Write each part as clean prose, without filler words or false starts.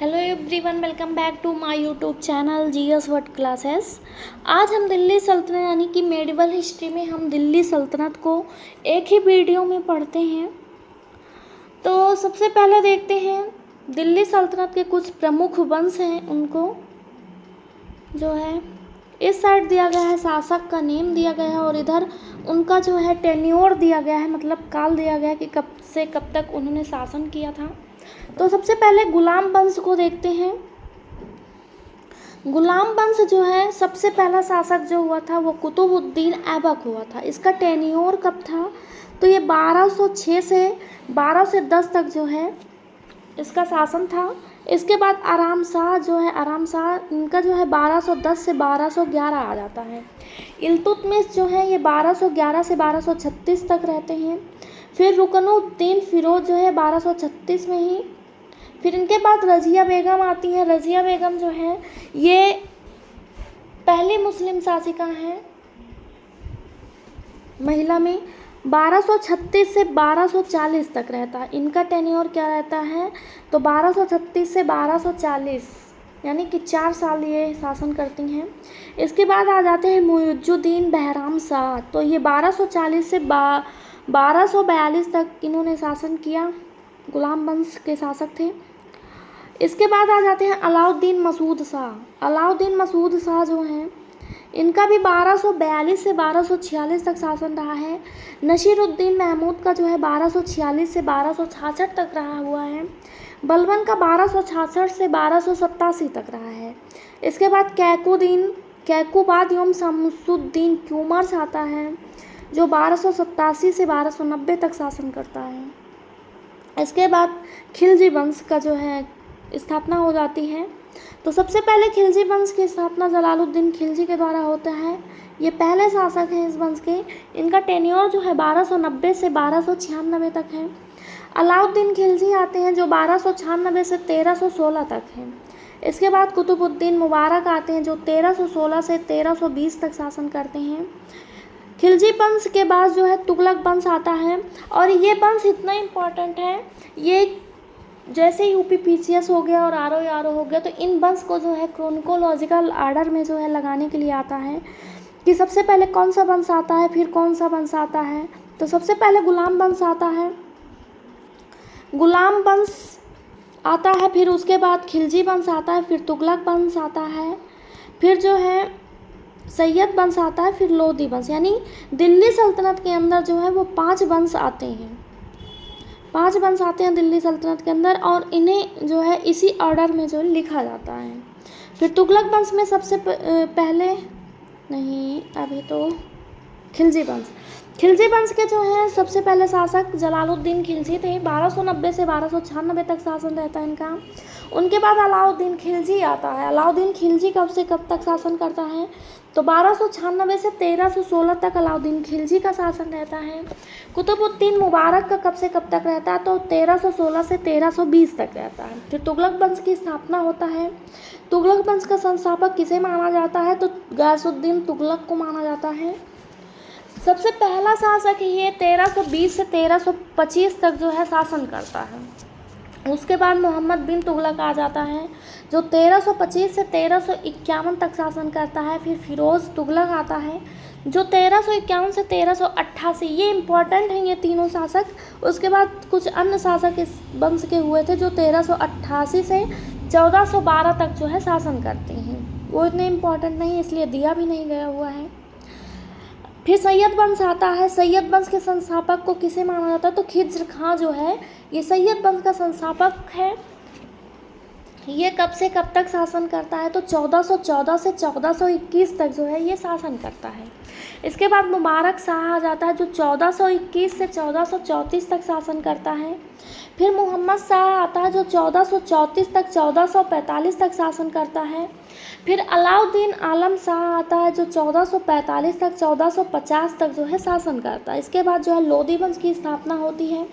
Hello everyone, welcome back to my YouTube channel GS world classes. आज हम दिल्ली सल्तनत यानी कि मेडिवल हिस्ट्री में हम दिल्ली सल्तनत को एक ही वीडियो में पढ़ते हैं। तो सबसे पहले देखते हैं दिल्ली सल्तनत के कुछ प्रमुख वंश हैं, उनको जो है इस साइड दिया गया है, शासक का नेम दिया गया है और इधर उनका जो है टेन्योर दिया गया है, मतलब काल दिया गया है कि कब से कब तक उन्होंने शासन किया था। तो सबसे पहले गुलाम वंश को देखते हैं। गुलाम वंश जो है सबसे पहला शासक जो हुआ था वो कुतुबुद्दीन ऐबक हुआ था। इसका टेन्योर कब था? तो ये 1206 से 1210 तक जो है इसका शासन था। इसके बाद आराम शाह जो है, आराम शाह इनका जो है 1210 से 1211 आ जाता है। इल्तुतमिश जो है ये 1211 से 1236 तक रहते हैं। फिर रुकनुद्दीन फिरोज जो है 1236 में ही। फिर इनके बाद रज़िया बेगम आती है। रज़िया बेगम जो है ये पहली मुस्लिम शासिका हैं महिला में। 1236 से 1240 तक रहता है इनका टेन्योर। क्या रहता है? तो 1236 से 1240 यानी कि 4 साल ये शासन करती हैं। इसके बाद आ जाते हैं मुइजुद्दीन बहराम शाह। तो ये 1240 से 1242 तक इन्होंने शासन किया, गुलाम वंश के शासक थे। इसके बाद आ जाते हैं अलाउद्दीन मसूद शाह। अलाउद्दीन मसूद शाह जो हैं इनका भी 1242 से 1246 तक शासन रहा है। नसीरुद्दीन महमूद का जो है 1246 से 1266 तक रहा हुआ है। बलबन का 1266 से 1287 तक रहा है। इसके बाद कैकुबाद एवं शमसुद्दीन क्यूमर्स आता है जो 1287 से 1290 तक शासन करता है। इसके बाद खिलजी वंश का जो है स्थापना हो जाती है। तो सबसे पहले खिलजी वंश की स्थापना जलालुद्दीन खिलजी के द्वारा होता है। ये पहले शासक हैं इस वंश के। इनका टेन्योर जो है 1290 से 1296 तक है। अलाउद्दीन खिलजी आते हैं जो 1296 से 1316 तक हैं। इसके बाद कुतुबुद्दीन मुबारक आते हैं जो 1316 से 1320 तक शासन करते हैं। खिलजी वंश के बाद जो है तुगलक वंश आता है और ये वंश इतना इम्पॉर्टेंट है, ये जैसे यूपीपीसीएस हो गया और आरओ हो गया, तो इन वंश को जो है क्रोनोलॉजिकल आर्डर में जो है लगाने के लिए आता है कि सबसे पहले कौन सा वंश आता है, फिर कौन सा वंश आता है। तो सबसे पहले गुलाम वंश आता है, गुलाम वंश आता है, फिर उसके बाद खिलजी वंश आता है, फिर तुगलक वंश आता है, फिर जो है सैयद वंश आता है, फिर लोधी वंश। यानी दिल्ली सल्तनत के अंदर जो है वो 5 वंश आते हैं, 5 वंश आते हैं दिल्ली सल्तनत के अंदर और इन्हें जो है इसी ऑर्डर में जो लिखा जाता है। फिर तुगलक वंश में सबसे पहले नहीं, अभी तो खिलजी वंश। खिलजी वंश के जो हैं सबसे पहले शासक जलालुद्दीन खिलजी थे। 1290 से 1296 तक शासन रहता है इनका। उनके बाद अलाउद्दीन खिलजी आता है। अलाउद्दीन खिलजी कब से कब तक शासन करता है? तो 1296 से 1316 तक अलाउद्दीन खिलजी का शासन रहता है। कुतुबुद्दीन मुबारक का कब से कब तक रहता है? तो 1316 से 1320 तक रहता है। फिर तुगलक वंश की स्थापना होता है। तुगलक वंश का संस्थापक किसे माना जाता है? तो गयासुद्दीन तुगलक को माना जाता है। सबसे पहला शासक ये 1320 से 1325 तक जो है शासन करता है। उसके बाद मोहम्मद बिन तुगलक आ जाता है जो 1325 से 1351 तक शासन करता है। फिर फिरोज़ तुगलक आता है जो 1351 से 1388। ये इम्पॉर्टेंट हैं ये तीनों शासक। उसके बाद कुछ अन्य शासक इस वंश के हुए थे जो 1388 से 1412 तक जो है शासन करते हैं। वो इतने इम्पॉर्टेंट नहीं, इसलिए दिया भी नहीं गया हुआ है। फिर सैयद वंश आता है। सैयद वंश के संस्थापक को किसे माना जाता है? तो खिज्र खां जो है ये सैयद वंश का संस्थापक है। ये कब से कब तक शासन करता है? तो 1414 से 1421 तक जो है ये शासन करता है। इसके बाद मुबारक शाह आ जाता है जो 1421 से 1434 तक शासन करता है। फिर मोहम्मद शाह आता है जो 1434 तक 1445 तक शासन करता है। फिर अलाउद्दीन आलम शाह आता है जो 1445 तक 1450 तक जो है शासन करता है। इसके बाद जो है लोधी वंश की स्थापना होती है।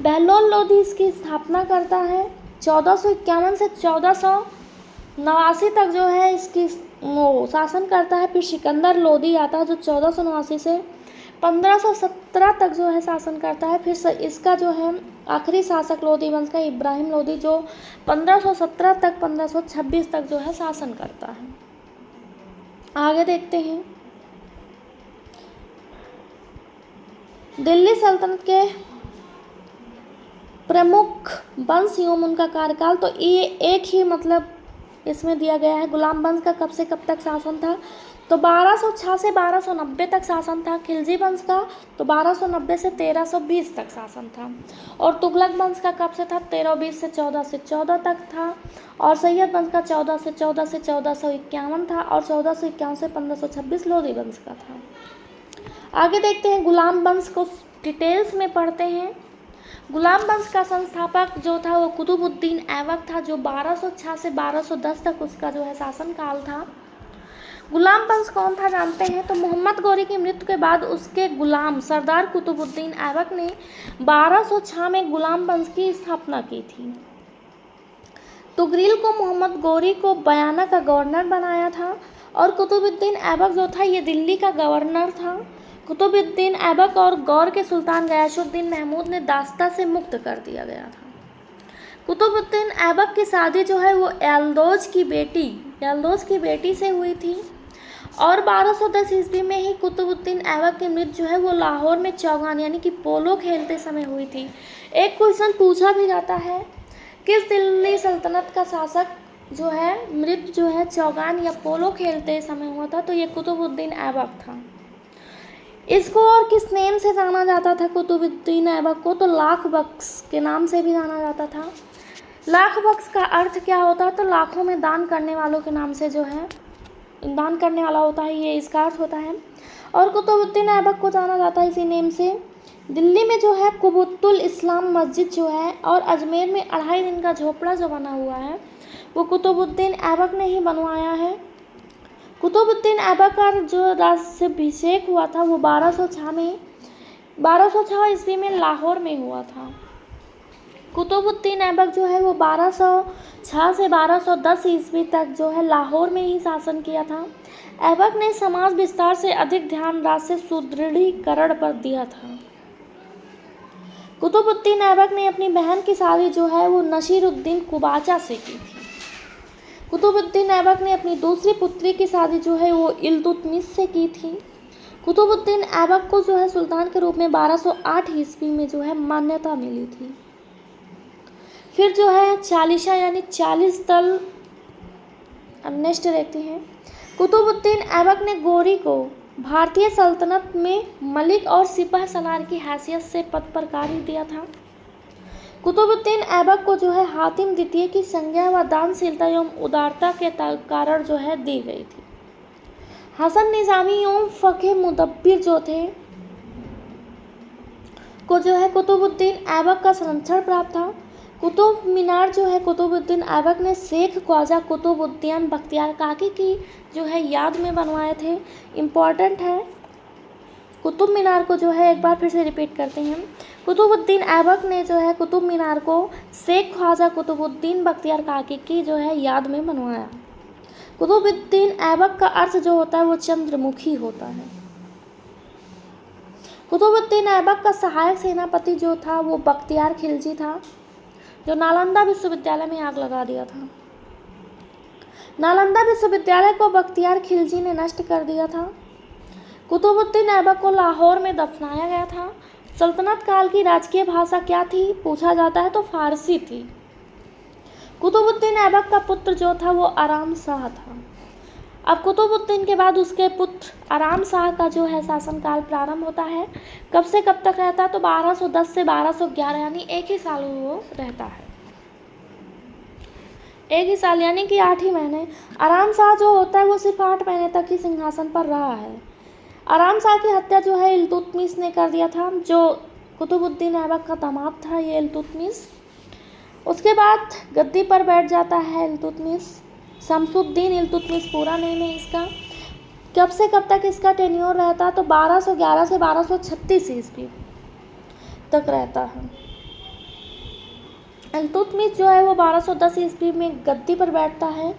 बहलोल लोधी इसकी स्थापना करता है। 1451 से 1489 तक जो है इसकी वो शासन करता है। फिर सिकंदर लोधी आता है जो 1489 से 1517 तक जो है शासन करता है। फिर इसका जो है आखिरी शासक लोदी वंश का इब्राहिम लोदी, जो 1517 तक 1526 तक जो है शासन करता है। आगे देखते हैं दिल्ली सल्तनत के प्रमुख वंश एवं उनका कार्यकाल। तो ये एक ही मतलब इसमें दिया गया है। गुलाम वंश का कब से कब तक शासन था, तो 1206 से 1290 तक शासन था। खिलजी वंश का तो 1290 से 1320 तक शासन था। और तुगलक वंश का कब से था, 1320 से 1414 तक था। और सैयद वंश का 14 से 1451 था। और 1451 से 1526 लोदी वंश का था। आगे देखते हैं गुलाम वंश को डिटेल्स में पढ़ते हैं। गुलाम वंश का संस्थापक जो था वो कुतुबुद्दीन ऐबक था, जो 1206 से 1210 तक उसका जो है शासन काल था। गुलाम वंश कौन था जानते हैं, तो मोहम्मद गौरी की मृत्यु के बाद उसके गुलाम सरदार कुतुबुद्दीन ऐबक ने 1206 में गुलाम वंश की स्थापना की थी। तुगरील को मोहम्मद गौरी को बयाना का गवर्नर बनाया था। और कुतुबुद्दीन ऐबक जो था ये दिल्ली का गवर्नर था। कुतुबुद्दीन ऐबक और गौर के सुल्तान गयासुद्दीन महमूद ने दास्ता से मुक्त कर दिया गया था। कुतुबुद्दीन ऐबक की शादी जो है वो यल्दौज की बेटी से हुई थी। और 1210 ईस्वी में ही कुतुबुद्दीन ऐबक की मृत्यु जो है वो लाहौर में चौगान यानी कि पोलो खेलते समय हुई थी। एक क्वेश्चन पूछा भी जाता है, किस दिल्ली सल्तनत का शासक जो है मृत्यु जो है चौगान या पोलो खेलते समय हुआ था, तो ये कुतुबुद्दीन ऐबक था। इसको और किस नेम से जाना जाता था कुतुबुद्दीन ऐबक को, तो लाख बख्श के नाम से भी जाना जाता था। लाख बख्श का अर्थ क्या होता है, तो लाखों में दान करने वालों के नाम से जो है दान करने वाला होता है, ये इसका अर्थ होता है। और कुतुबुद्दीन ऐबक को जाना जाता है इसी नेम से। दिल्ली में जो है कुबुतुल इस्लाम मस्जिद जो है और अजमेर में 2.5 दिन का झोपड़ा जो बना हुआ है वो कुतुबुद्दीन ऐबक ने ही बनवाया है। कुतुबुद्दीन ऐबक का जो राज्याभिषेक हुआ था वो 1206 ईस्वी में लाहौर में हुआ था। कुतुबुद्दीन ऐबक जो है वो 1206 से 1210 ईस्वी तक जो है लाहौर में ही शासन किया था। ऐबक ने समाज विस्तार से अधिक ध्यान राज्य सुदृढ़ीकरण पर दिया था। कुतुबुद्दीन ऐबक ने अपनी बहन की शादी जो है वो नसीरुद्दीन कुबाचा से की थी। कुतुबुद्दीन ऐबक ने अपनी दूसरी पुत्री की शादी जो है वो इल्तुतमिश से की थी। कुतुबुद्दीन ऐबक को जो है सुल्तान के रूप में 1208 ईस्वी में जो है मान्यता मिली थी। फिर जो है चालीसा यानी 40 दल नेक्स्ट देखते हैं। कुतुबुद्दीन ऐबक ने गौरी को भारतीय सल्तनत में मलिक और सिपह सलार की हैसियत से पद पर कार्य दिया था। कुतुबुद्दीन ऐबक को जो है हातिम द्वितीय की संज्ञा व दानशीलता एवं उदारता के कारण जो है दी गई थी। हसन निजामी एवं फ़क़ीह मुदब्बिर जो थे को जो है कुतुबुद्दीन ऐबक का संरक्षण प्राप्त था। कुतुब मीनार जो है कुतुबुद्दीन ऐबक ने शेख ख्वाजा कुतुबुद्दीन बख्तियार काकी की जो है याद में बनवाए थे। इम्पॉर्टेंट है। कुतुब मीनार को जो है एक बार फिर से रिपीट करते हैं। कुतुबुद्दीन ऐबक ने जो है कुतुब मीनार को शेख ख्वाजा कुतुबुद्दीन बख्तियार काकी की जो है याद में बनवाया। कुतुबुद्दीन ऐबक का अर्थ जो होता है वो चंद्रमुखी होता है। कुतुबुद्दीन ऐबक का सहायक सेनापति जो था वो बख्तियार खिलजी था, जो नालंदा विश्वविद्यालय में आग लगा दिया था। नालंदा विश्वविद्यालय को बख्तियार खिलजी ने नष्ट कर दिया था। कुतुबुद्दीन ऐबक को लाहौर में दफनाया गया था। सल्तनत काल की राजकीय भाषा क्या थी पूछा जाता है, तो फारसी थी। कुतुबुद्दीन ऐबक का पुत्र जो था वो आराम शाह था। अब कुतुबुद्दीन के बाद उसके पुत्र आराम शाह का जो है शासनकाल प्रारंभ होता है। कब से कब तक रहता है, तो 1210 से 1211 यानी एक ही साल वो रहता है। एक ही साल यानी कि 8 ही महीने। आराम शाह जो होता है वो सिर्फ 8 महीने तक ही सिंहासन पर रहा है। आराम शाह की हत्या जो है इल्तुतमिश ने कर दिया था, जो कुतुबुद्दीन ऐबक का दामाद था ये इल्तुतमिश। उसके बाद गद्दी पर बैठ जाता है इल्तुतमिश। शमसुद्दीन इल्तुतमिश पूरा नेम है इसका। कब से कब तक इसका टेन्योर रहता है, तो 1211 से 1236 ईस्वी तक रहता है। इल्तुतमिश जो है वो 1210 ईस्वी में गद्दी पर बैठता है।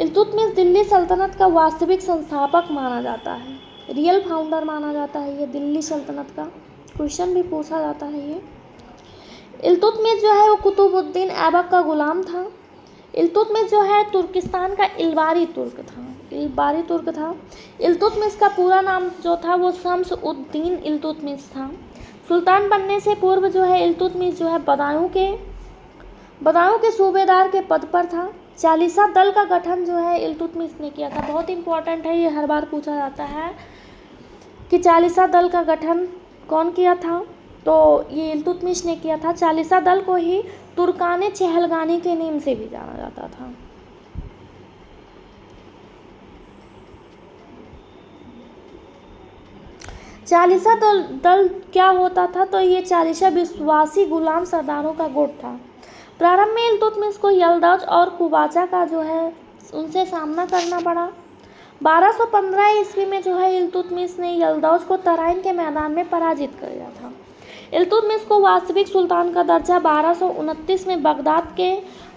इल्तुतमिश दिल्ली सल्तनत का वास्तविक संस्थापक माना जाता है। रियल फाउंडर माना जाता है ये दिल्ली सल्तनत का। क्वेश्चन भी पूछा जाता है ये। इल्तुतमिश जो है वो कुतुबुद्दीन ऐबक का गुलाम था। इल्तुतमिश जो है तुर्किस्तान का इल्बारी तुर्क था। इल्तुतमिश का पूरा नाम जो था वो शम्स उद्दीन इल्तुतमिश था। सुल्तान बनने से पूर्व जो है इल्तुतमिश जो है बदायूं के सूबेदार के पद पर था। चालीसा दल का गठन जो है इल्तुतमिश ने किया था। बहुत इंपॉर्टेंट है, ये हर बार पूछा जाता है कि चालीसा दल का गठन कौन किया था, तो ये इल्तुतमिश ने किया था। चालीसा दल को ही तुर्काने चहलगानी के नाम से भी जाना जाता था। चालीसा दल क्या होता था, तो ये चालीसा विश्वासी गुलाम सरदारों का गुट था। प्रारंभ में इल्तुतमिश को यल्दौज और कुबाचा का जो है उनसे सामना करना पड़ा। 1215 ईस्वी में जो है इल्तुतमिश ने यल्दौज को तराइन के मैदान में पराजित कर दिया था। इल्तुतमिश को वास्तविक सुल्तान का दर्जा 1229 में बगदाद के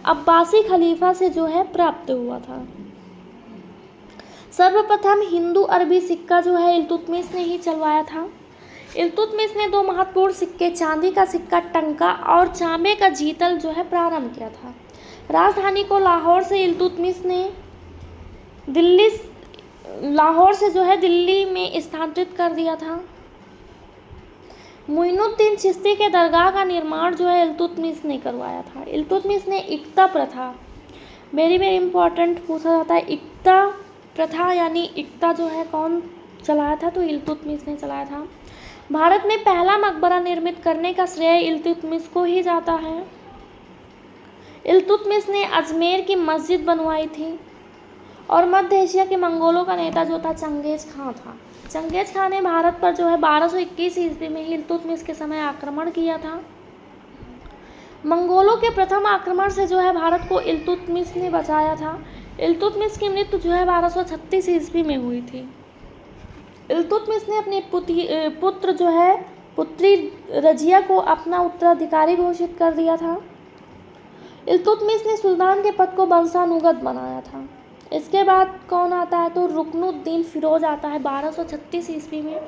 अब्बासी खलीफा से जो है प्राप्त हुआ था। सर्वप्रथम हिंदू अरबी सिक्का जो है इल्तुतमिश ने ही चलवाया था। इल्तुतमिश ने 2 महत्वपूर्ण सिक्के, चांदी का सिक्का टंका और चांबे का जीतल जो है प्रारंभ किया था। राजधानी को लाहौर से इल्तुतमिश ने दिल्ली में स्थानांतरित कर दिया था। मुइनुद्दीन चिश्ती के दरगाह का निर्माण जो है इल्तुतमिश ने करवाया था। इल्तुतमिश ने इक्ता प्रथा, वेरी वेरी इंपॉर्टेंट पूछा जाता है, इक्ता प्रथा यानी इक्ता जो है कौन चलाया था, तो इल्तुतमिश ने चलाया था। भारत में पहला मकबरा निर्मित करने का श्रेय इल्तुतमिश को ही जाता है। इल्तुतमिश ने अजमेर की मस्जिद बनवाई थी। और मध्य एशिया के मंगोलों का नेता जो था चंगेज खां था। चंगेज खां ने भारत पर जो है 1221 ईस्वी में ही इल्तुतमिश के समय आक्रमण किया था। मंगोलों के प्रथम आक्रमण से जो है भारत को इल्तुतमिश ने बचाया था। इल्तुतमिश की मृत्यु जो है 1236 ईस्वी में हुई थी। इल्तुतमिश ने अपने पुत्री रजिया को अपना उत्तराधिकारी घोषित कर दिया था। इल्तुतमिश ने सुल्तान के पद को वंशानुगत बनाया था। इसके बाद कौन आता है, तो रुकनुद्दीन फिरोज आता है 1236 ईस्वी में।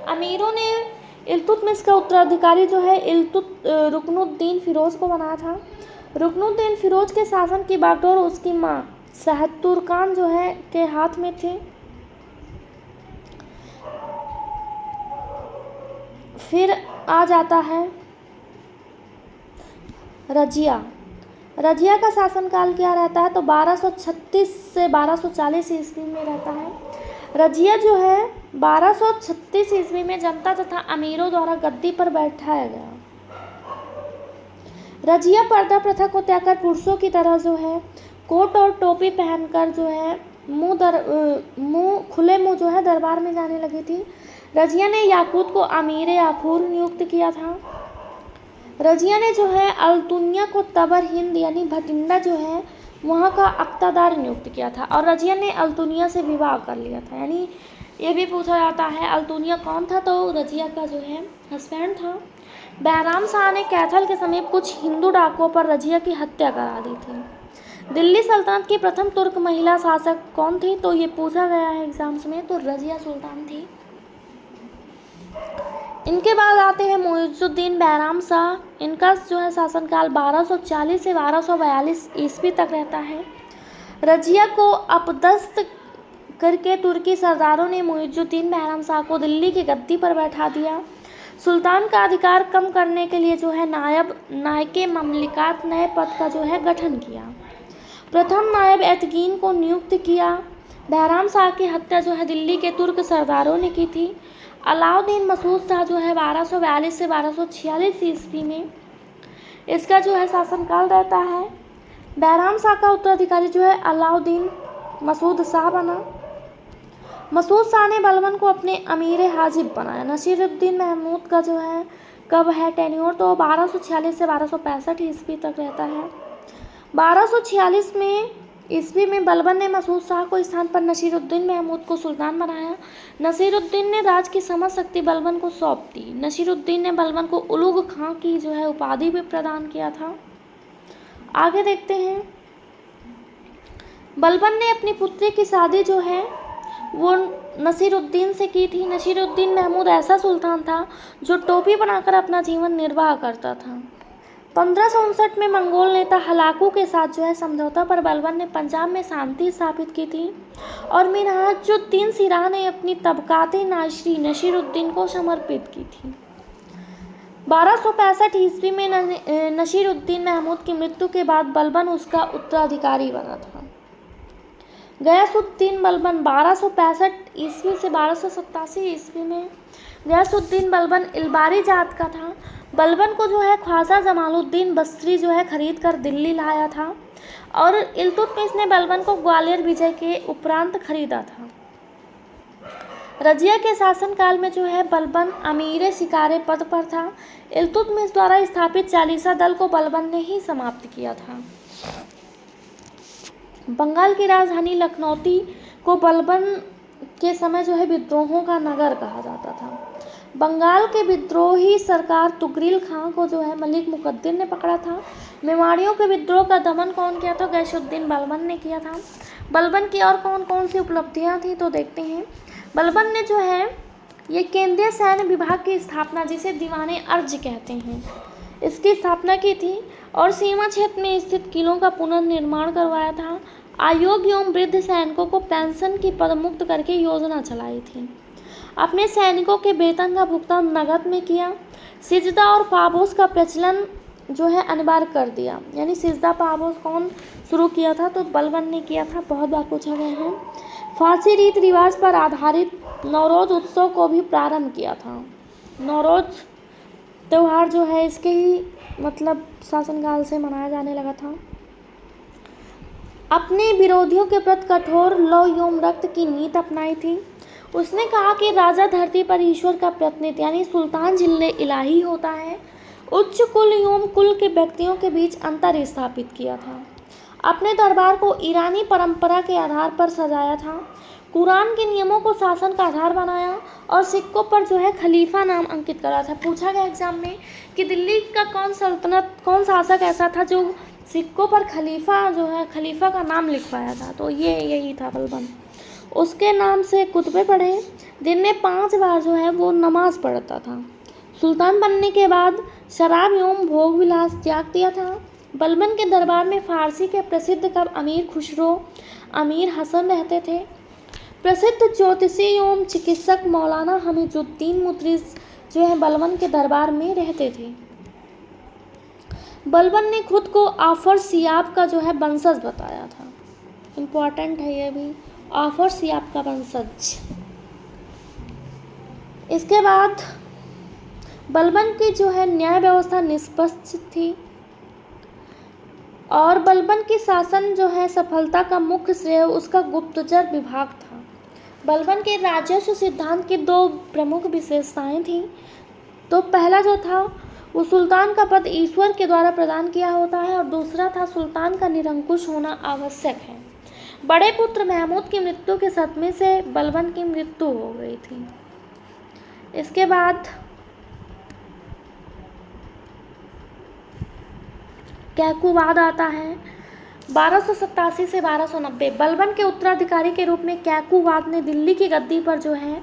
अमीरों ने इल्तुतमिश का उत्तराधिकारी जो है रुकनुद्दीन फिरोज को बनाया था। रुकनुद्दीन फिरोज के शासन की बागडोर उसकी माँ सहतुरकान जो है के हाथ में थे। फिर आ जाता है रजिया का शासनकाल क्या रहता है, तो 1236 से 1240 ईस्वी में रहता है। रजिया जो है 1236 ईस्वी में जनता तथा अमीरों द्वारा गद्दी पर बैठाया गया। रजिया पर्दा प्रथा को त्याग कर पुरुषों की तरह जो है कोट और टोपी पहनकर जो है खुले मुंह जो है दरबार में जाने लगी थी। रजिया ने याकूत को अमीर याखूर नियुक्त किया था। रजिया ने जो है अल्तुनिया को तबर हिंद यानी भटिंडा जो है वहाँ का अक्तादार नियुक्त किया था। और रजिया ने अल्तुनिया से विवाह कर लिया था। यानी ये भी पूछा जाता है अल्तुनिया कौन था, तो रजिया का जो है हस्बैंड था। बैराम शाह ने कैथल के समीप कुछ हिंदू डाकुओं पर रजिया की हत्या करा दी थी। दिल्ली सल्तनत की प्रथम तुर्क महिला शासक कौन थी, तो ये पूछा गया है एग्जाम्स में, तो रजिया सुल्तान थी। इनके बाद आते हैं मुइजुद्दीन बैराम शाह। इनका जो है शासनकाल 1240 से 1242 ईस्वी तक रहता है। रजिया को अपदस्थ करके तुर्की सरदारों ने मुइजुद्दीन बैराम शाह को दिल्ली की गद्दी पर बैठा दिया। सुल्तान का अधिकार कम करने के लिए जो है नायके ममलिकात नए पद का जो है गठन किया। प्रथम नायब एतकीन को नियुक्त किया। बैराम शाह की हत्या जो है दिल्ली के तुर्क सरदारों ने की थी। अलाउद्दीन मसूद शाह जो है 1242 से 1246 ईस्वी में इसका जो है शासनकाल रहता है। बैराम शाह का उत्तराधिकारी जो है अलाउद्दीन मसूद शाह बना। मसूद शाह ने बलबन को अपने अमीर हाजिब बनाया। नसीरुद्दीन महमूद का जो है कब है टेन्योर, तो 1246 से 1265 ईस्वी तक रहता है। 1246 ईस्वी में बलबन ने मसूद शाह को स्थान पर नसीरुद्दीन महमूद को सुल्तान बनाया। नसीरुद्दीन ने राज की समझ शक्ति बलबन को सौंप दी। नसीरुद्दीन ने बलबन को उलुग खां की जो है उपाधि भी प्रदान किया था। आगे देखते हैं, बलबन ने अपनी पुत्री की शादी जो है वो नसीरुद्दीन से की थी। नसीरुद्दीन महमूद ऐसा सुल्तान था जो टोपी बनाकर अपना जीवन निर्वाह करता था। 1559 में मंगोल नेता हलाकू के साथ जो है समझौता पर बलबन ने पंजाब में शांति स्थापित की थी और मिनहाजुद्दीन सिराह ने अपनी तबकाते नाशरी नसीरुद्दीन को समर्पित की थी। 1265 ईस्वी में नसीरुद्दीन महमूद की मृत्यु के बाद बलबन उसका उत्तराधिकारी बना था। गयासुद्दीन बलबन 1265 ईस्वी से 1287 ईस्वी में गयासुद्दीन बलबन इलबारी जात का था। बलबन को जो है ख्वाजा जमालुद्दीन बसरी जो है खरीद कर दिल्ली लाया था और इल्तुतमिश ने बलबन को ग्वालियर विजय के उपरांत खरीदा था। रजिया के शासनकाल में जो है बलबन अमीर शिकारे पद पर था। इल्तुतमिश द्वारा स्थापित चालीसा दल को बलबन ने ही समाप्त किया था। बंगाल की राजधानी लखनौती को बलबन के समय जो है विद्रोहों का नगर कहा जाता था। बंगाल के विद्रोही सरकार तुगरिल खां को जो है मलिक मुकद्दर ने पकड़ा था। मेवाड़ियों के विद्रोह का दमन कौन किया था? गयासुद्दीन बलबन ने किया था। बलबन की और कौन कौन सी उपलब्धियां थी तो देखते हैं। बलबन ने जो है ये केंद्रीय सैन्य विभाग की स्थापना, जिसे दीवाने अर्ज कहते हैं, इसकी स्थापना की थी और सीमा क्षेत्र में स्थित किलों का पुनर्निर्माण करवाया था। आयोग एवं वृद्ध सैनिकों को पेंशन की पदमुक्त करके योजना चलाई थी। अपने सैनिकों के वेतन का भुगतान नकद में किया। सिजदा और पाबोस का प्रचलन जो है अनिवार्य कर दिया। यानी सिजदा पाबोस कौन शुरू किया था? तो बलबन ने किया था। बहुत बार पूछा गया है। फारसी रीति रिवाज पर आधारित नौरोज उत्सव को भी प्रारंभ किया था। नौरोज त्यौहार जो है इसके ही मतलब शासनकाल से मनाया जाने लगा था। अपने विरोधियों के प्रति कठोर लौ एवं रक्त की नीति अपनाई थी। उसने कहा कि राजा धरती पर ईश्वर का प्रतिनिधि यानी सुल्तान जिल्ले इलाही होता है। उच्च कुल एवं कुल के व्यक्तियों के बीच अंतर स्थापित किया था। अपने दरबार को ईरानी परंपरा के आधार पर सजाया था। कुरान के नियमों को शासन का आधार बनाया और सिक्कों पर जो है खलीफा नाम अंकित करा था। पूछा गया एग्जाम में कि दिल्ली का कौन शासक ऐसा था जो सिक्कों पर खलीफा का नाम लिखवाया था? तो यही था बलबन। उसके नाम से कुतबे पढ़े। दिन में 5 बार जो है वो नमाज पढ़ता था। सुल्तान बनने के बाद शराब एवं भोग विलास त्याग दिया था। बलबन के दरबार में फारसी के प्रसिद्ध कवि अमीर खुसरो, अमीर हसन रहते थे। प्रसिद्ध ज्योतिषी एवं चिकित्सक मौलाना हमीजुद्दीन मुतरिज जो है बलबन के दरबार में रहते थे। बलबन ने खुद को आफर सियाब का जो है वंशज बताया था। इम्पॉर्टेंट है ये भी, आफर सियाब का वंशज। इसके बाद बलबन की जो है न्याय व्यवस्था निष्पक्ष थी और बलबन की शासन जो है सफलता का मुख्य श्रेय उसका गुप्तचर विभाग था। बलबन के राजस्व सिद्धांत की 2 प्रमुख विशेषताएं थीं। तो पहला जो था वो सुल्तान का पद ईश्वर के द्वारा प्रदान किया होता है और दूसरा था सुल्तान का निरंकुश होना आवश्यक है। बड़े पुत्र महमूद की मृत्यु के सदमे से बलबन की मृत्यु हो गई थी। इसके बाद कैकुवाद आता है 1287 से 1290। बलबन के उत्तराधिकारी के रूप में कैकुवाद ने दिल्ली की गद्दी पर जो है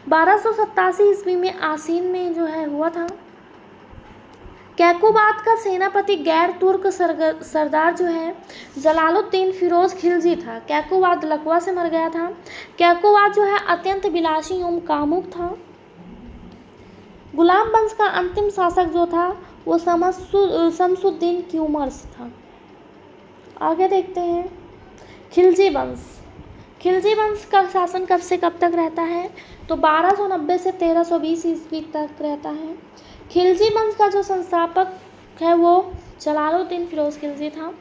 1287 ईस्वी में आसीन में जो है हुआ था। कैकुवाद का सेनापति गैर तुर्क सरदार जो है जलालुद्दीन फिरोज खिलजी था। कैकुवाद लकवा से मर गया था। कैकुवाद जो है अत्यंत विलासी एवं कामुक था। गुलाम वंश का अंतिम शासक जो था वो शमसुद्दीन क्यूमर्स था। आगे देखते हैं खिलजी वंश। खिलजी वंश का शासन कब से कब तक रहता है? तो 1290 से 1320 ईस्वी तक रहता है। खिलजी वंश का जो संस्थापक है वो जलालुद्दीन फिरोज खिलजी था।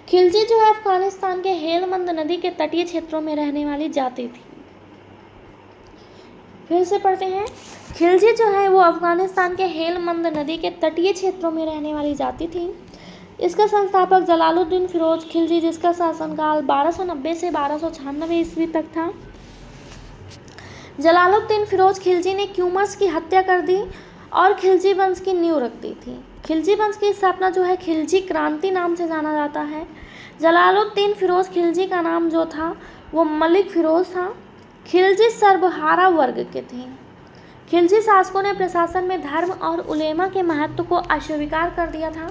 खिलजी जो है अफगानिस्तान के हेलमंद नदी के तटीय क्षेत्रों में रहने वाली जाति थी। फिर से पढ़ते हैं। खिलजी जो है वो अफगानिस्तान के हेलमंद नदी के तटीय क्षेत्रों में रहने वाली जाति थी। इसका संस्थापक जलालुद्दीन फिरोज खिलजी, जिसका शासनकाल 1290 से 1296 ईस्वी तक था। जलालुद्दीन फिरोज खिलजी ने क्यूमर्स की हत्या कर दी और खिलजी वंश की नींव रख दी थी। खिलजी वंश की स्थापना जो है खिलजी क्रांति नाम से जाना जाता है। जलालुद्दीन फिरोज खिलजी का नाम जो था वो मलिक फिरोज था। खिलजी सर्वहारा वर्ग के थे। खिलजी शासकों ने प्रशासन में धर्म और उलेमा के महत्व को अस्वीकार कर दिया था।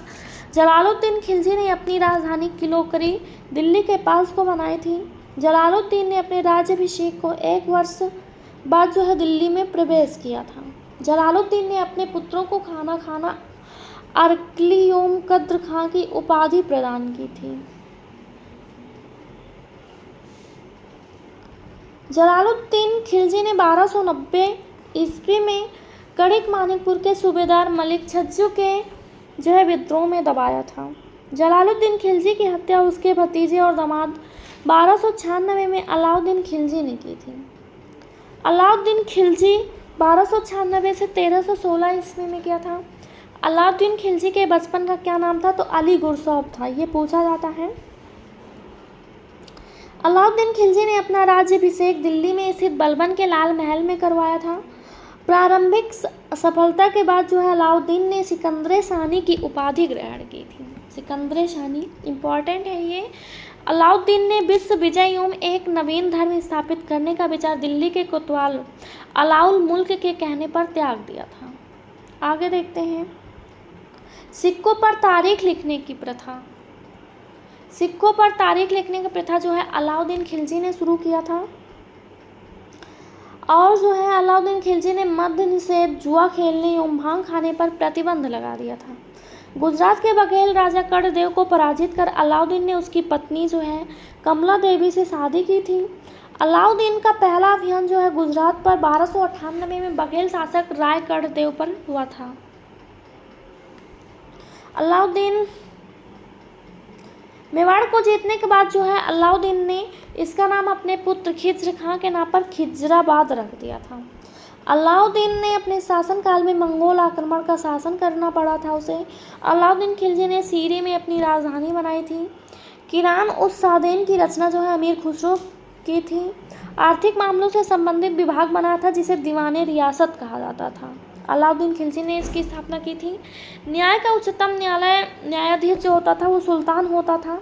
जलालुद्दीन खिलजी ने अपनी राजधानी किलोकरी दिल्ली के पास को बनाई थी। जलालुद्दीन ने अपने राज्याभिषेक को 1 वर्ष बाद जो है दिल्ली में प्रवेश किया था। जलालुद्दीन ने अपने पुत्रों को खाना अरकलियोम कद्र खां की उपाधि प्रदान की थी। जलालुद्दीन खिलजी ने 1290 ईस्वी में कड़िक मानिकपुर के सूबेदार मलिक छज्जू के जो है विद्रोह में दबाया था। जलालुद्दीन खिलजी की हत्या उसके भतीजे और दामाद 1296 में अलाउद्दीन खिलजी ने की थी। अलाउद्दीन खिलजी 1296 से 1316 ईस्वी में किया था। अलाउद्दीन खिलजी के बचपन का क्या नाम था? तो अली गुरसौब था, ये पूछा जाता है। अलाउद्दीन खिलजी ने अपना राज्याभिषेक दिल्ली में स्थित बलबन के लाल महल में करवाया था। प्रारंभिक सफलता के बाद जो है अलाउद्दीन ने सिकंदर शाही की उपाधि ग्रहण की थी। सिकंदर शाही इम्पॉर्टेंट है ये। अलाउद्दीन ने विश्व विजय एवं एक नवीन धर्म स्थापित करने का विचार दिल्ली के कोतवाल अलाउल मुल्क के कहने पर त्याग दिया था। आगे देखते हैं। सिक्कों पर तारीख लिखने की प्रथा। सिक्कों पर तारीख लिखने की प्रथा जो है अलाउद्दीन खिलजी ने शुरू किया था। और जो है अलाउद्दीन खिलजी ने मद्य निषेध, जुआ खेलने एवं भांग खाने पर प्रतिबंध लगा दिया था। गुजरात के बघेल राजा कर्णदेव को पराजित कर अलाउद्दीन ने उसकी पत्नी जो है कमला देवी से शादी की थी। अलाउद्दीन का पहला अभियान जो है गुजरात पर 1298 में बघेल शासक राय कर्णदेव पर हुआ था। अलाउद्दीन मेवाड़ को जीतने के बाद जो है अलाउद्दीन ने इसका नाम अपने पुत्र खिज्र खां के नाम पर खिजराबाद रख दिया था। अलाउद्दीन ने अपने शासनकाल में मंगोल आक्रमण का शासन करना पड़ा था उसे। अलाउद्दीन खिलजी ने सीरी में अपनी राजधानी बनाई थी। किरान उस सादेन की रचना जो है अमीर खुसरो की थी। आर्थिक मामलों से संबंधित विभाग बना था जिसे दीवाने रियासत कहा जाता था। अलाउद्दीन खिलजी ने इसकी स्थापना की थी। न्याय का उच्चतम न्यायाधीश जो होता था वो सुल्तान होता था।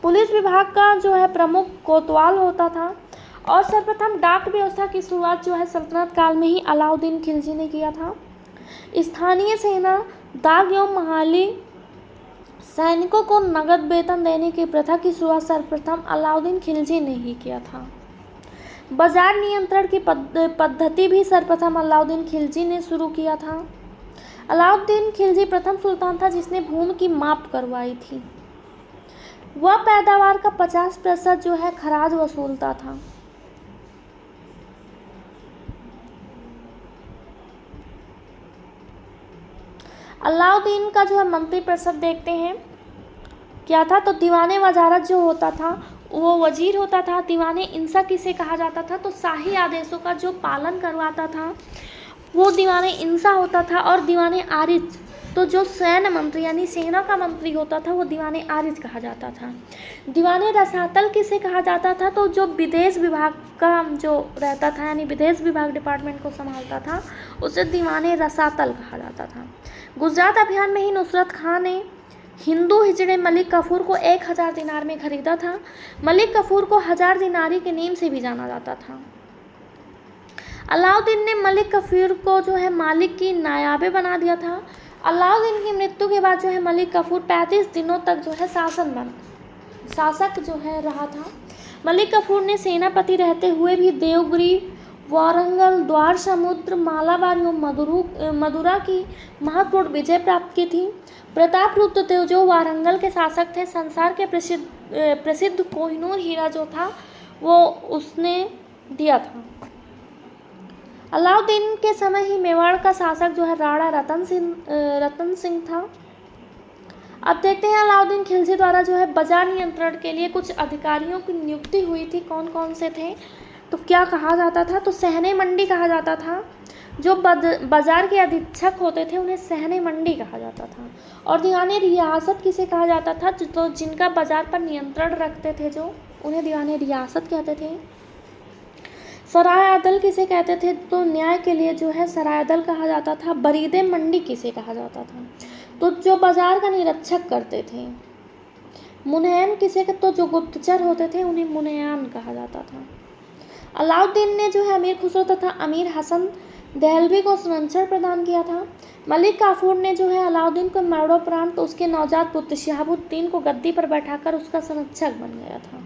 पुलिस विभाग का जो है प्रमुख कोतवाल होता था। और सर्वप्रथम डाक व्यवस्था की शुरुआत जो है सल्तनत काल में ही अलाउद्दीन खिलजी ने किया था। स्थानीय सेना, दाग एवं महाली सैनिकों को नगद वेतन देने की प्रथा की शुरुआत सर्वप्रथम अलाउद्दीन खिलजी ने ही किया था। बाजार नियंत्रण की पद्धति भी सर्वप्रथम अलाउद्दीन खिलजी ने शुरू किया था। अलाउद्दीन खिलजी प्रथम सुल्तान था जिसने भूमि की माप करवाई थी। वह पैदावार का 50% जो है खराज वसूलता था। अलाउद्दीन का जो है मंत्रिपरिषद देखते हैं क्या था। तो दीवाने वजारत जो होता था वो वजीर होता था। दीवाने इंसा किसे कहा जाता था? तो शाही आदेशों का जो पालन करवाता था वो दीवाने इंसा होता था। और दीवाने आरिज तो जो सैन्य मंत्री यानी सेना का मंत्री होता था वो दीवाने आरिज कहा जाता था। दीवाने रसातल किसे कहा जाता था? तो जो विदेश विभाग का जो रहता था यानी विदेश विभाग डिपार्टमेंट को संभालता था उसे दीवाने रसातल कहा जाता था। गुजरात अभियान में ही नुसरत खां ने हिंदू हिजड़े मलिक कफूर को 1000 दिनार में खरीदा था। मलिक कफूर को 1000 दिनारी के नाम से भी जाना जाता था। अलाउद्दीन ने मलिक कफूर को जो है मालिक की नायाबे बना दिया था। अलाउद्दीन की मृत्यु के बाद जो है मलिक कफूर 35 दिनों तक जो है शासक जो है रहा था। मलिक कफूर ने सेनापति रहते हुए भी देवगिरी, वारंगल, द्वार समुद्र, मालाबार एवं मदुरा की महत्वपूर्ण विजय प्राप्त की थी। प्रतापरुद्र देव जो वारंगल के शासक थे, संसार के प्रसिद्ध कोहिनूर हीरा जो था वो उसने दिया था। अलाउद्दीन के समय ही मेवाड़ का शासक जो है राणा रतन सिंह था। अब देखते हैं अलाउद्दीन खिलजी द्वारा जो है बाजार नियंत्रण के लिए कुछ अधिकारियों की नियुक्ति हुई थी। कौन कौन से थे? तो क्या कहा जाता था? तो सहने मंडी कहा जाता था। जो बाजार के अधीक्षक होते थे उन्हें सहने मंडी कहा जाता था। और दीवाने रियासत किसे कहा जाता था? तो जिनका बाजार पर नियंत्रण रखते थे जो उन्हें दीवाने रियासत कहते थे। सराय अदल किसे कहते थे? तो न्याय के लिए जो है सराय अदल कहा जाता था। बरीदे मंडी किसे कहा जाता था? तो जो बाजार का निरीक्षक करते थे। मुनैन किसे? तो जो गुप्तचर होते थे उन्हें मुनैन कहा जाता था। अलाउद्दीन ने जो है अमीर खुसरो तथा अमीर हसन दहलवी को संरक्षण प्रदान किया था। मलिक काफूर ने जो है अलाउद्दीन को मरणोपरांत उसके नवजात पुत्र शिहाबुद्दीन को गद्दी पर बैठाकर उसका संरक्षक बन गया था।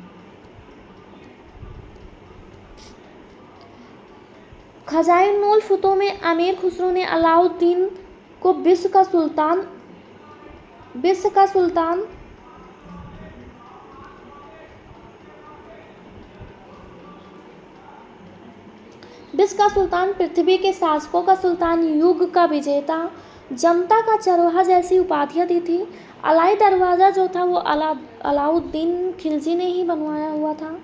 खजाइनुल फतूह में अमीर खुसरो ने अलाउद्दीन को विश्व का सुल्तान पृथ्वी के शासकों का सुल्तान, युग का विजेता, जनता का चरवाहा जैसी उपाधियां दी थी। अलाई दरवाज़ा जो था वो अलाउद्दीन खिलजी ने ही बनवाया हुआ था।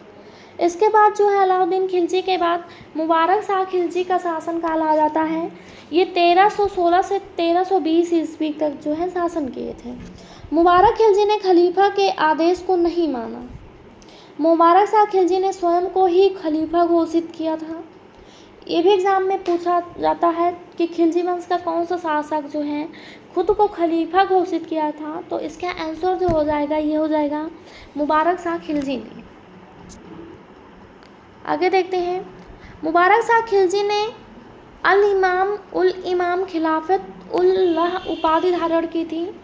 इसके बाद जो है अलाउद्दीन खिलजी के बाद मुबारक शाह खिलजी का शासनकाल आ जाता है। ये 1316 से 1320 ईस्वी तक जो है शासन किए थे। मुबारक खिलजी ने खलीफा के आदेश को नहीं माना। मुबारक शाह खिलजी ने स्वयं को ही खलीफा घोषित किया था। ये भी एग्जाम में पूछा जाता है कि खिलजी वंश का कौन सा शासक जो है खुद को खलीफा घोषित किया था, तो इसका आंसर जो हो जाएगा ये हो जाएगा मुबारक शाह खिलजी ने। आगे देखते हैं, मुबारक शाह खिलजी ने उल इमाम खिलाफत उल्लाह उपाधि धारण की थी।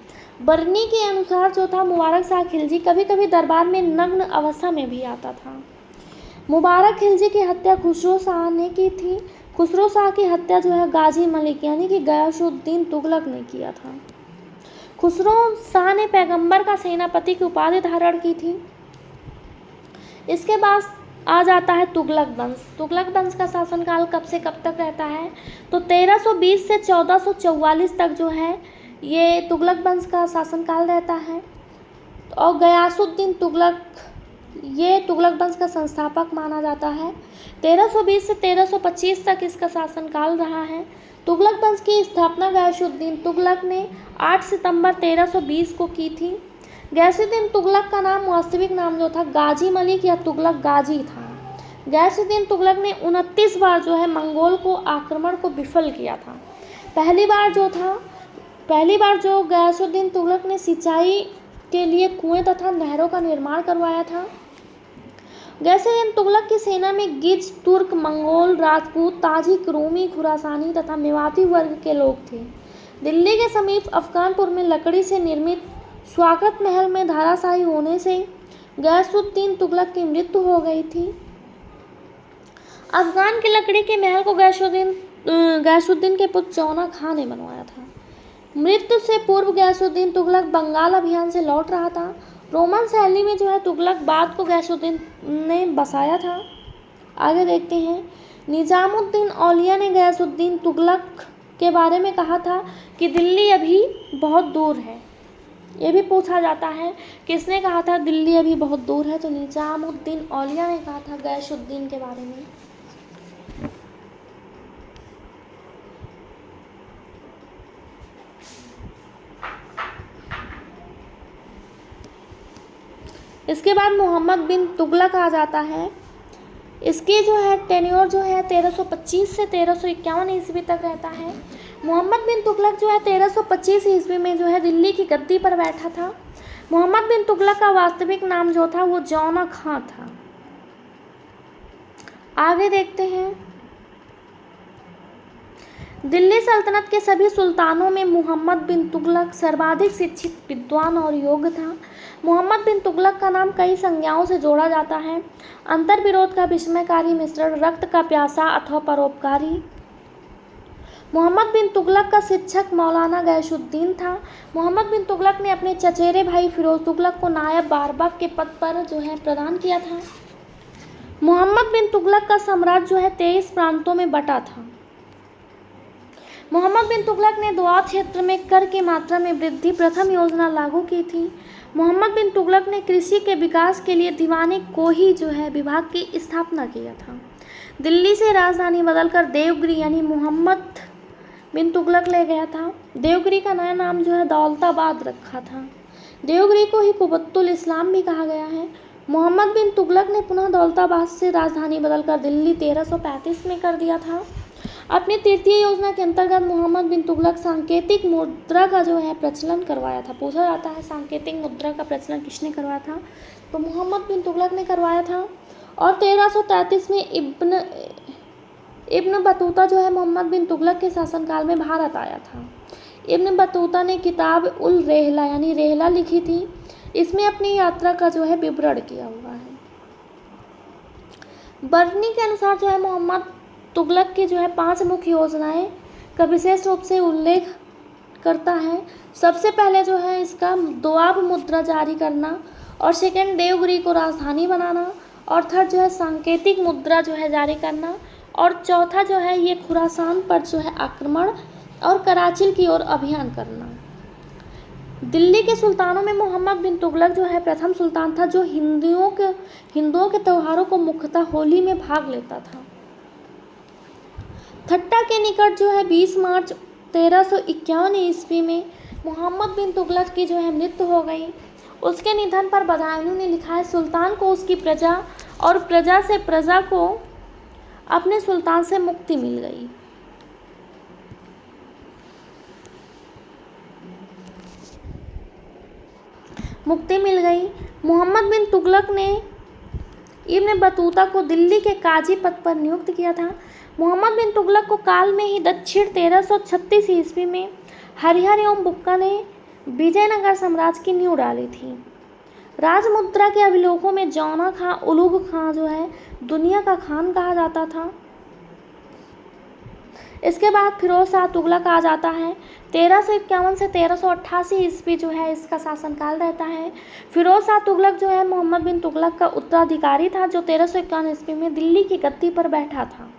बरनी के अनुसार जो था मुबारक शाह खिलजी कभी कभी दरबार में नग्न अवस्था में भी आता था। मुबारक खिलजी की हत्या खुसरो शाह ने की थी। खुसरो शाह की हत्या जो है गाजी मलिक यानी कि गयासुद्दीन तुगलक ने किया था। खुसरो शाह ने पैगंबर का सेनापति की उपाधि धारण की थी। इसके बाद आ जाता है तुगलक वंश। तुगलक वंश का शासनकाल कब से कब तक रहता है, तो 1320 से 1444 तक जो है ये तुगलक वंश का शासनकाल रहता है। और गयासुद्दीन तुगलक ये तुगलक वंश का संस्थापक माना जाता है। 1320 से 1325 तक इसका शासनकाल रहा है। तुगलक वंश की स्थापना गयासुद्दीन तुगलक ने 8 सितंबर 1320 को की थी। गयासुद्दीन तुगलक का नाम वास्तविक नाम जो था गाजी मलिक या तुगलक गाजी था। गयासुद्दीन तुगलक ने 29 बार जो है मंगोल को आक्रमण को विफल किया था। पहली बार जो गयासुद्दीन तुगलक ने सिंचाई के लिए कुएं तथा नहरों का निर्माण करवाया था। गयासुद्दीन तुगलक की सेना में गिज, तुर्क, मंगोल, राजपूत, ताजिक, रूमी, खुरासानी तथा मेवाती वर्ग के लोग थे। दिल्ली के समीप अफगानपुर में लकड़ी से निर्मित स्वागत महल में धराशायी होने से गयासुद्दीन तुगलक की मृत्यु हो गई थी। अफगान की लकड़ी के महल को गयासुद्दीन के पुत्र जौना खां ने बनवाया था। मृत्यु से पूर्व गयासुद्दीन तुगलक बंगाल अभियान से लौट रहा था। रोमन शैली में जो है तुगलक बाद को गयासुद्दीन ने बसाया था। आगे देखते हैं, निजामुद्दीन औलिया ने गयासुद्दीन तुगलक के बारे में कहा था कि दिल्ली अभी बहुत दूर है। ये भी पूछा जाता है किसने कहा था दिल्ली अभी बहुत दूर है, तो निजामुद्दीन औलिया ने कहा था गयासुद्दीन के बारे में। इसके बाद मोहम्मद बिन तुगलक आ जाता है। इसकी जो है टेन्योर जो है 1325 से 1351 ईस्वी तक रहता है। मोहम्मद बिन तुगलक जो है 1325 ईस्वी में जो है दिल्ली की गद्दी पर बैठा था। मोहम्मद बिन तुगलक का वास्तविक नाम जो था वो जौना खां था। आगे देखते हैं, दिल्ली सल्तनत के सभी सुल्तानों में मोहम्मद बिन तुगलक सर्वाधिक शिक्षित, विद्वान और योग्य था। मोहम्मद बिन तुगलक का नाम कई संज्ञाओं से जोड़ा जाता है। अंतर विरोध का विस्मयकारी मिश्रण, रक्त का प्यासा अथवा परोपकारी। मोहम्मद बिन तुगलक का शिक्षक मौलाना गयासुद्दीन था। मोहम्मद बिन तुगलक ने अपने चचेरे भाई फिरोज तुगलक को नायब बारबक के पद पर जो है प्रदान किया था। मोहम्मद बिन तुगलक का साम्राज्य जो है 23 प्रांतों में बटा था। मोहम्मद बिन तुगलक ने दोआब क्षेत्र में कर की मात्रा में वृद्धि प्रथम योजना लागू की थी। मोहम्मद बिन तुगलक ने कृषि के विकास के लिए दीवाने कोही जो है विभाग की स्थापना किया था। दिल्ली से राजधानी बदलकर देवगिरी यानी मोहम्मद बिन तुगलक ले गया था। देवगिरी का नया नाम जो है दौलताबाद रखा था। देवगिरी को ही कुबत्तुल इस्लाम भी कहा गया है। मोहम्मद बिन तुगलक ने पुनः दौलताबाद से राजधानी बदलकर दिल्ली 1335 में कर दिया था। अपनी तृतीय योजना के अंतर्गत मोहम्मद बिन तुगलक सांकेतिक मुद्रा का जो है प्रचलन करवाया था। पूछा जाता है सांकेतिक मुद्रा का प्रचलन किसने करवाया था, तो मोहम्मद बिन तुगलक ने करवाया था। और 1333 में इब्न बतूता जो है मोहम्मद बिन तुगलक के शासनकाल में भारत आया था। इब्न बतूता ने किताब उल रेहला यानी रेहला लिखी थी। इसमें अपनी यात्रा का जो है विवरण किया हुआ है। बर्नी के अनुसार जो है मोहम्मद तुगलक की जो है 5 मुख्य योजनाएं का विशेष रूप से उल्लेख करता है। सबसे पहले जो है इसका दोआब मुद्रा जारी करना, और सेकेंड देवगिरी को राजधानी बनाना, और थर्ड जो है सांकेतिक मुद्रा जो है जारी करना, और चौथा जो है ये खुरासान पर जो है आक्रमण और कराची की ओर अभियान करना। दिल्ली के सुल्तानों में मोहम्मद बिन तुगलक जो है प्रथम सुल्तान था जो हिंदुओं के त्योहारों को मुख्यतः होली में भाग लेता था। थट्टा के निकट जो है 20 मार्च 1351 ईस्वी में मोहम्मद बिन तुगलक की जो है मृत्यु हो गई। उसके निधन पर बदायूं ने लिखा है, सुल्तान को उसकी प्रजा और प्रजा से प्रजा को अपने सुल्तान से मुक्ति मिल गई। मोहम्मद बिन तुगलक ने इब्न बतूता को दिल्ली के काजी पद पर नियुक्त किया था। मोहम्मद बिन तुगलक को काल में ही दक्षिण 1336 ईस्वी में हरिहर एवं बुक्का ने विजयनगर साम्राज्य की नींव डाली थी। राजमुद्रा के अभिलेखों में जौना खां उलूग खां जो है दुनिया का खान कहा जाता था। इसके बाद फिरोज शाह तुगलक आ जाता है। 1351 से 1388 ईस्वी जो है इसका शासनकाल रहता है। फिरोज शाह तुगलक जो है मोहम्मद बिन तुगलक का उत्तराधिकारी था जो 1351 ईस्वी में दिल्ली की गद्दी पर बैठा था।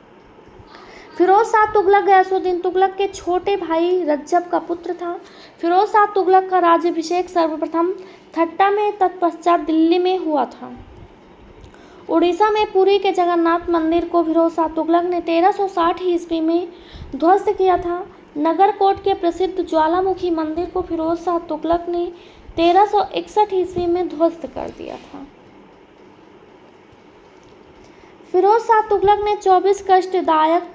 फिरोज शाह तुगलक गयासुद्दीन तुगलक के छोटे भाई रज्जब का पुत्र था। फिरोज शाह तुगलक का राज्याभिषेक सर्वप्रथम थट्टा में तत्पश्चात दिल्ली में हुआ था। उड़ीसा में पुरी के जगन्नाथ मंदिर को फिरोज शाह तुगलक ने 1360 ईस्वी में ध्वस्त किया था। नगरकोट के प्रसिद्ध ज्वालामुखी मंदिर को फिरोज शाह तुगलक ने 1361 ईस्वी में ध्वस्त कर दिया था। फिरोज शाह तुगलक ने 24 कष्टदायक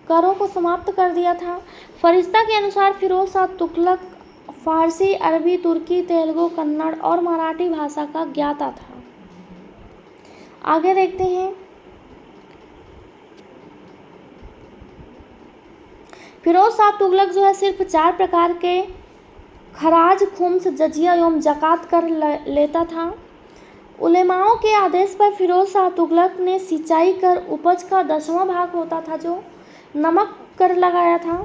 करों को समाप्त कर दिया था। फरिश्ता के अनुसार फिरोज शाह तुगलक फारसी, अरबी, तुर्की, तेलुगु, कन्नड़ और मराठी भाषा का ज्ञाता था। आगे देखते हैं। फिरोज शाह तुगलक जो है सिर्फ 4 प्रकार के खराज, खुम्स, जजिया एवं जकात कर लेता था। उलेमाओं के आदेश पर फिरोज शाह तुगलक ने सिंचाई कर उपज का 10वां भाग होता था जो नमक कर लगाया था।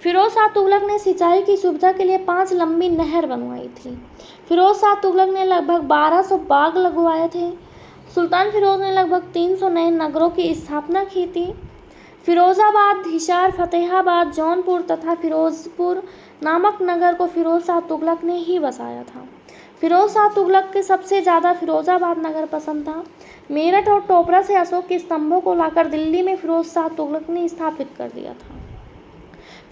फिरोज शाह तुगलक ने सिंचाई की सुविधा के लिए 5 लंबी नहर बनवाई थी। फिरोज शाह तुगलक ने लगभग 1200 बाग लगवाए थे। सुल्तान फिरोज ने लगभग 300 नए नगरों की स्थापना की थी। फिरोजाबाद, हिसार, फतेहाबाद, जौनपुर तथा फिरोजपुर नामक नगर को फिरोज शाह तुगलक ने ही बसाया था। फिरोज शाह तुगलक के सबसे ज़्यादा फिरोजाबाद नगर पसंद था। मेरठ और टोपरा से अशोक के स्तंभों को लाकर दिल्ली में फिरोज शाह तुगलक ने स्थापित कर दिया था।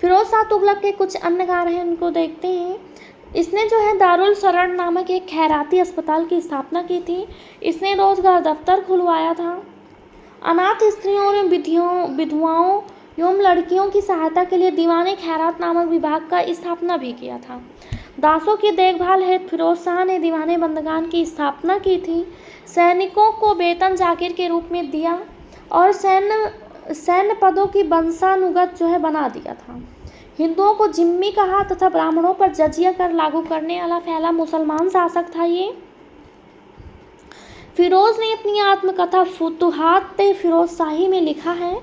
फिरोज शाह तुगलक के कुछ अन्य कार्य हैं, उनको देखते हैं। इसने जो है दारुल शरण नामक एक खैराती अस्पताल की स्थापना की थी। इसने रोजगार दफ्तर खुलवाया था। अनाथ स्त्रियों और विधवाओं एवं लड़कियों की सहायता के लिए दीवाने खैरात नामक विभाग का स्थापना भी किया था। दासों की देखभाल हेतु फिरोज शाह ने दीवाने बंदगान की स्थापना की थी। सैनिकों को वेतन जागीर के रूप में दिया और सैन्य पदों की वंशानुगत जो है बना दिया था। हिंदुओं को जिम्मी कहा तथा ब्राह्मणों पर जजिया कर लागू करने वाला पहला मुसलमान शासक था ये। फिरोज ने अपनी आत्मकथा फुतुहात फिरोज शाही में लिखा है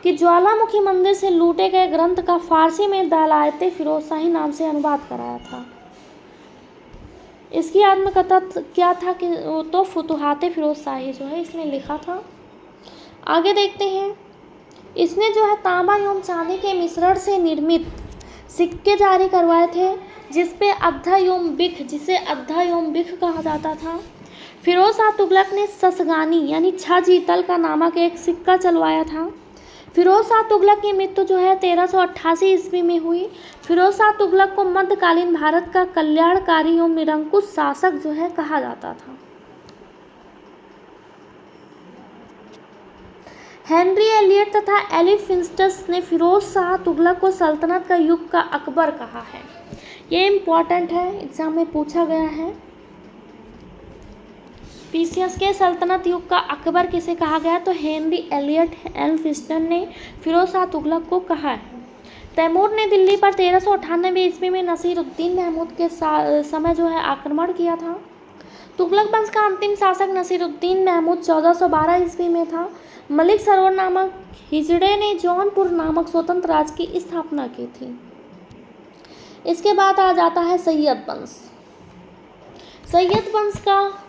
कि ज्वालामुखी मंदिर से लूटे गए ग्रंथ का फारसी में दलायते फिरोज शाही नाम से अनुवाद कराया था। इसकी आत्मकथा क्या था कि तो फुतुहात फिरोज शाही जो है इसने लिखा था। आगे देखते हैं। इसने जो है तांबा एवं चांदी के मिश्रण से निर्मित सिक्के जारी करवाए थे जिसे अद्धा एवं बिख कहा जाता था। फिरोज शाह तुगलक ने ससगानी यानी 6 जीतल का नामक एक सिक्का चलवाया था। फिरोज शाह तुगलक की मृत्यु जो है 1388 ईस्वी में हुई। फिरोज शाह तुगलक को मध्यकालीन भारत का कल्याणकारी एवं निरंकुश शासक जो है कहा जाता था। हेनरी एलियट तथा एलिफ फिंस्टस ने फिरोज शाह तुगलक को सल्तनत का युग का अकबर कहा है। ये इम्पॉर्टेंट है, एग्जाम में पूछा गया है। ऑस्पिशियस के सल्तनत युग का अकबर किसे कहा गया? तो हेनरी एलियट एल्फिंस्टन ने फिरोज शाह तुगलक को कहा है। तैमूर ने दिल्ली पर 1398 ईस्वी में नसीरुद्दीन महमूद के समय जो है आक्रमण किया था। तुगलक वंश का अंतिम शासक नसीरुद्दीन महमूद 1412 ईस्वी में था। मलिक सरोवर नामक हिजड़े ने जौनपुर नामक स्वतंत्र राज्य की स्थापना की थी। इसके बाद आ जाता है सैयद वंश। सैयद वंश का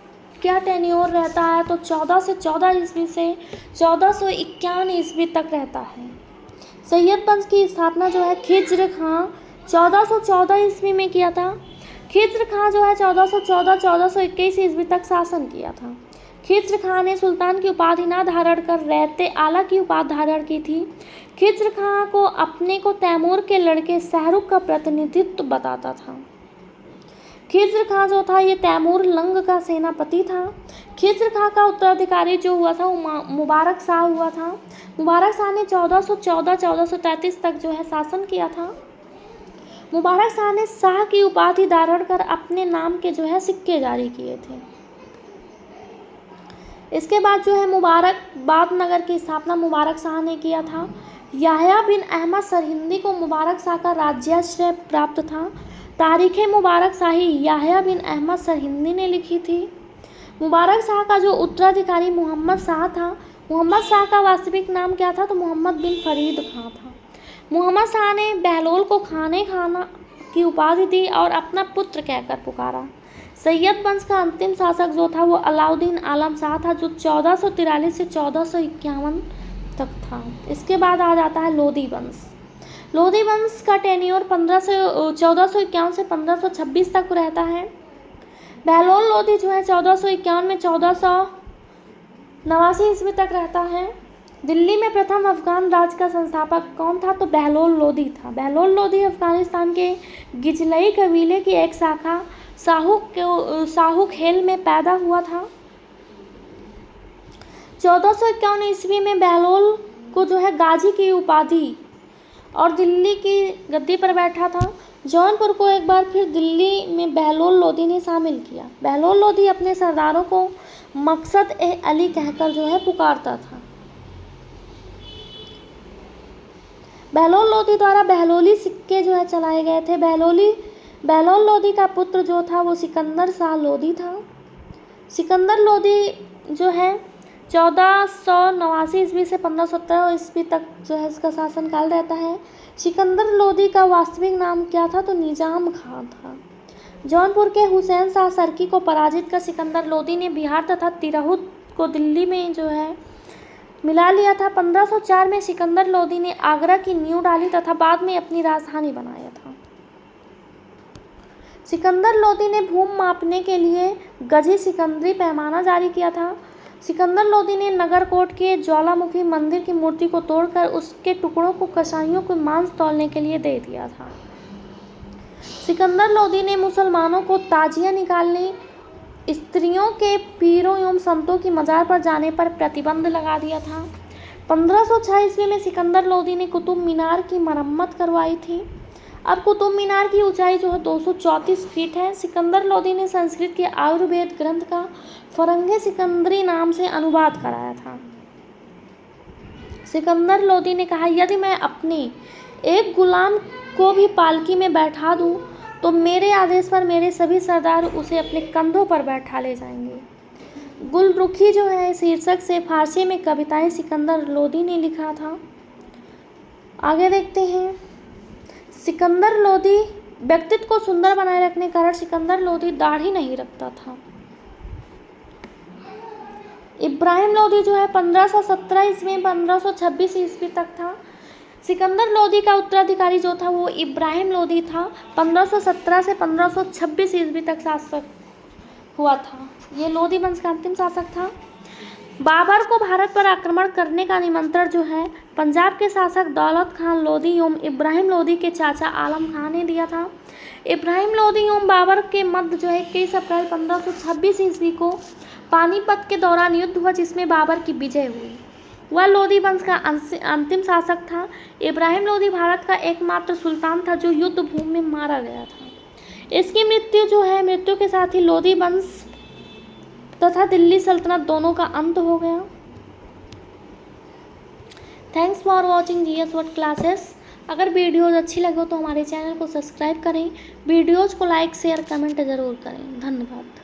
क्या टेन्योर रहता है? तो 1414 ईस्वी से 1451 ईस्वी तक रहता है। सैयद वंश की स्थापना जो है खिज्र खां 1414 ईस्वी में किया था। खिज्र खां जो है 1414-1421 ईस्वी तक शासन किया था। खिज्र खां ने सुल्तान की उपाधि न धारण कर रहते आला की उपाधि धारण की थी। खिज्र खां को अपने को तैमूर के लड़के शाहरुख का प्रतिनिधित्व बताता था। खिज्र खां जो था ये तैमूर लंग का सेनापति था। खिज्र खां का उत्तराधिकारी जो हुआ था वो मुबारक शाह हुआ था। मुबारक शाह ने 1414-1433 तक जो है शासन किया था। मुबारक शाह ने शाह की उपाधि धारण कर अपने नाम के जो है सिक्के जारी किए थे। इसके बाद जो है मुबारकबाद नगर की स्थापना मुबारक शाह ने किया था। याह्या बिन अहमद सरहिंदी को मुबारक शाह का राज्याश्रय प्राप्त था। तारीख़े मुबारक शाही याह्या बिन अहमद सरहिंदी ने लिखी थी। मुबारक शाह का जो उत्तराधिकारी मोहम्मद शाह था, मोहम्मद शाह का वास्तविक नाम क्या था? तो मोहम्मद बिन फरीद खां था। मोहम्मद शाह ने बहलोल को खाने खाना की उपाधि दी और अपना पुत्र कहकर पुकारा। सैयद वंश का अंतिम शासक जो था वो अलाउद्दीन आलम शाह था, जो 1443 से 1451 तक था। इसके बाद आ जाता है लोधी वंश। लोधी वंश का टेन्योर 1451 से 1526 तक रहता है। बहलोल लोधी जो है 1451 में 1489 ईस्वी तक रहता है। दिल्ली में प्रथम अफगान राज्य का संस्थापक कौन था? तो बहलोल लोधी था। बहलोल लोधी अफगानिस्तान के गिजलई कबीले की एक शाखा साहू खेल में पैदा हुआ था। 1451 ईस्वी में बहलोल को जो है गाजी की उपाधि और दिल्ली की गद्दी पर बैठा था। जौनपुर को एक बार फिर दिल्ली में बहलोल लोधी ने शामिल किया। बहलोल लोधी अपने सरदारों को मकसद ए अली कहकर जो है पुकारता था। बहलोल लोधी द्वारा बहलोली सिक्के जो है चलाए गए थे। बहलोल लोधी का पुत्र जो था वो सिकंदर शाह लोधी था। सिकंदर लोधी जो है 1489 ईस्वी से 1517 ईस्वी तक जो है इसका शासनकाल रहता है। सिकंदर लोधी का वास्तविक नाम क्या था? तो निजाम खां था। जौनपुर के हुसैन शाह सरकी को पराजित कर सिकंदर लोधी ने बिहार तथा तिरहुत को दिल्ली में जो है मिला लिया था। 1504 में सिकंदर लोधी ने आगरा की नींव डाली तथा बाद में अपनी राजधानी बनाया था। सिकंदर लोधी ने भूमि मापने के लिए गजी सिकंदरी पैमाना जारी किया था। सिकंदर लोधी ने नगरकोट के ज्वालामुखी मंदिर की मूर्ति को तोड़कर उसके टुकड़ों को कसाईयों को मांस तौलने के लिए दे दिया था। सिकंदर लोधी ने मुसलमानों को ताजिया निकालने, स्त्रियों के पीरों एवं संतों की मजार पर जाने पर प्रतिबंध लगा दिया था। 1506 ईस्वी में सिकंदर लोधी ने कुतुब मीनार की मरम्मत करवाई थी। अब कुतुब मीनार की ऊंचाई जो है 234 फीट है। सिकंदर लोधी ने संस्कृत के आयुर्वेद ग्रंथ का फरंगे सिकंदरी नाम से अनुवाद कराया था। सिकंदर लोधी ने कहा, यदि मैं अपने एक गुलाम को भी पालकी में बैठा दूं तो मेरे आदेश पर मेरे सभी सरदार उसे अपने कंधों पर बैठा ले जाएंगे। गुलरुखी जो है शीर्षक से फारसी में कविताएं सिकंदर लोधी ने लिखा था। आगे देखते हैं। सिकंदर लोधी व्यक्तित्व को सुंदर बनाए रखने के कारण सिकंदर लोधी दाढ़ी नहीं रखता था। इब्राहिम लोधी जो है 1517 ईस्वी 1526 ईस्वी तक था। सिकंदर लोधी का उत्तराधिकारी जो था वो इब्राहिम लोधी था। 1517 से 1526 ईस्वी तक शासक हुआ था। ये लोधी वंश का अंतिम शासक था। बाबर को भारत पर आक्रमण करने का निमंत्रण जो है पंजाब के शासक दौलत खान लोधी एवं इब्राहिम लोधी के चाचा आलम खान ने दिया था। इब्राहिम लोधी एवं बाबर के मध्य जो है 21 अप्रैल 1526 ईस्वी को पानीपत के दौरान युद्ध हुआ, जिसमें बाबर की विजय हुई। वह लोधी वंश का अंतिम शासक था। इब्राहिम लोधी भारत का एकमात्र सुल्तान था जो युद्ध भूमि में मारा गया था। इसकी मृत्यु जो है मृत्यु के साथ ही लोधी वंश तथा दिल्ली सल्तनत दोनों का अंत हो गया। Thanks for watching GS world classes. अगर वीडियोज़ अच्छी लगे तो हमारे चैनल को सब्सक्राइब करें, वीडियोज़ को लाइक शेयर कमेंट ज़रूर करें। धन्यवाद।